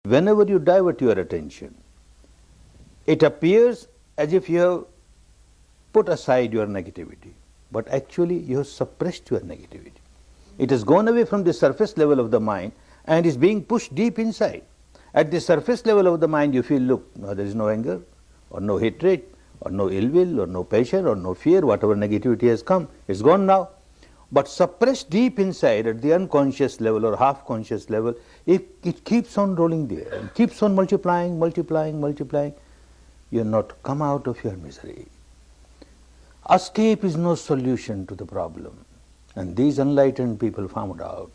Whenever you divert your attention, it appears as if you have put aside your negativity, but actually you have suppressed your negativity. It has gone away from the surface level of the mind and is being pushed deep inside. At the surface level of the mind you feel, look, now there is no anger or no hatred or no ill will or no passion or no fear, whatever negativity has come, it's gone now. But suppressed deep inside at the unconscious level or half conscious level, it keeps on rolling there and keeps on multiplying, multiplying, multiplying. You have not come out of your misery. Escape is no solution to the problem. And these enlightened people found out.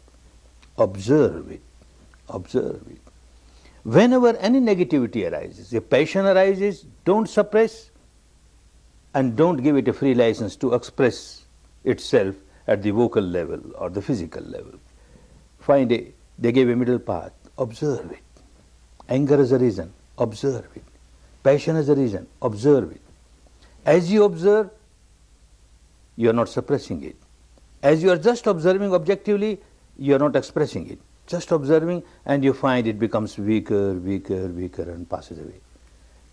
Observe it. Observe it. Whenever any negativity arises, a passion arises, don't suppress and don't give it a free license to express itself at the vocal level or the physical level. They gave a middle path. Observe it. Anger is a reason. Observe it. Passion is a reason. Observe it. As you observe, you are not suppressing it. As you are just observing objectively, you are not expressing it. Just observing, and you find it becomes weaker, weaker, weaker and passes away.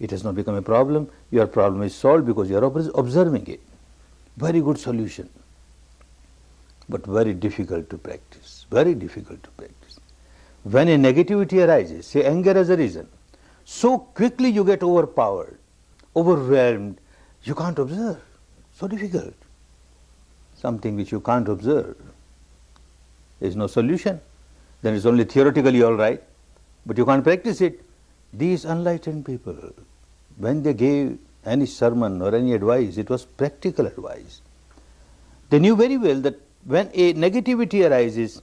It has not become a problem. Your problem is solved because you are observing it. Very good solution. But very difficult to practice. Very difficult to practice. When a negativity arises, say anger as a reason, so quickly you get overpowered, overwhelmed, you can't observe. So difficult. Something which you can't observe is no solution. Then it's only theoretically all right, but you can't practice it. These enlightened people, when they gave any sermon or any advice, it was practical advice. They knew very well that when a negativity arises,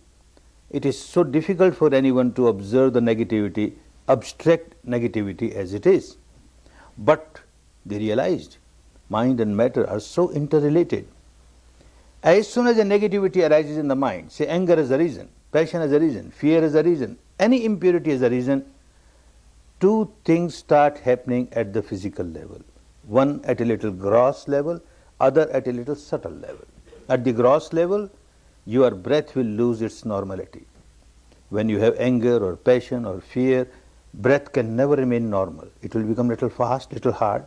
it is so difficult for anyone to observe the negativity, abstract negativity as it is. But they realized mind and matter are so interrelated. As soon as a negativity arises in the mind, say anger is a reason, passion is a reason, fear is a reason, any impurity is a reason, two things start happening at the physical level. One at a little gross level, other at a little subtle level. At the gross level, your breath will lose its normality. When you have anger or passion or fear, breath can never remain normal. It will become little fast, little hard.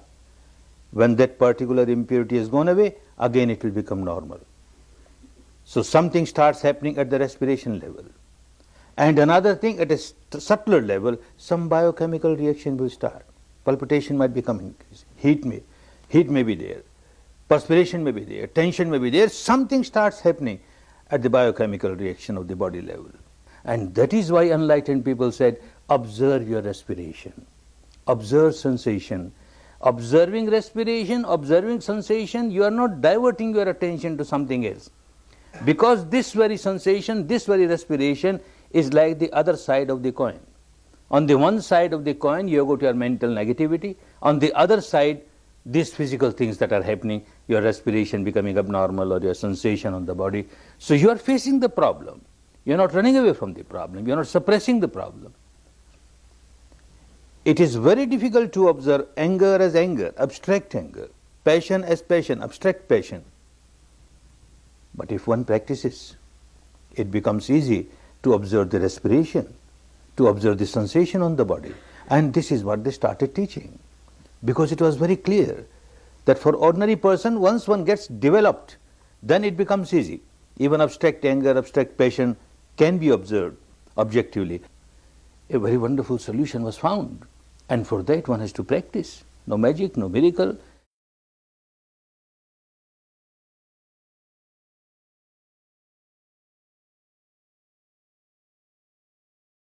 When that particular impurity has gone away, again it will become normal. So something starts happening at the respiration level. And another thing at a subtler level, some biochemical reaction will start. Palpitation might become increased. Heat may be there. Perspiration may be there. Tension may be there. Something starts happening at the biochemical reaction of the body level. And that is why enlightened people said, observe your respiration. Observe sensation. Observing respiration, observing sensation, you are not diverting your attention to something else. Because this very sensation, this very respiration is like the other side of the coin. On the one side of the coin, you go to your mental negativity. On the other side, these physical things that are happening, your respiration becoming abnormal or your sensation on the body. So you are facing the problem. You are not running away from the problem. You are not suppressing the problem. It is very difficult to observe anger as anger, abstract anger, passion as passion, abstract passion. But if one practices, it becomes easy to observe the respiration, to observe the sensation on the body. And this is what they started teaching. Because it was very clear that for ordinary person, once one gets developed, then it becomes easy. Even abstract anger, abstract passion can be observed objectively. A very wonderful solution was found. And for that one has to practice. No magic, no miracle.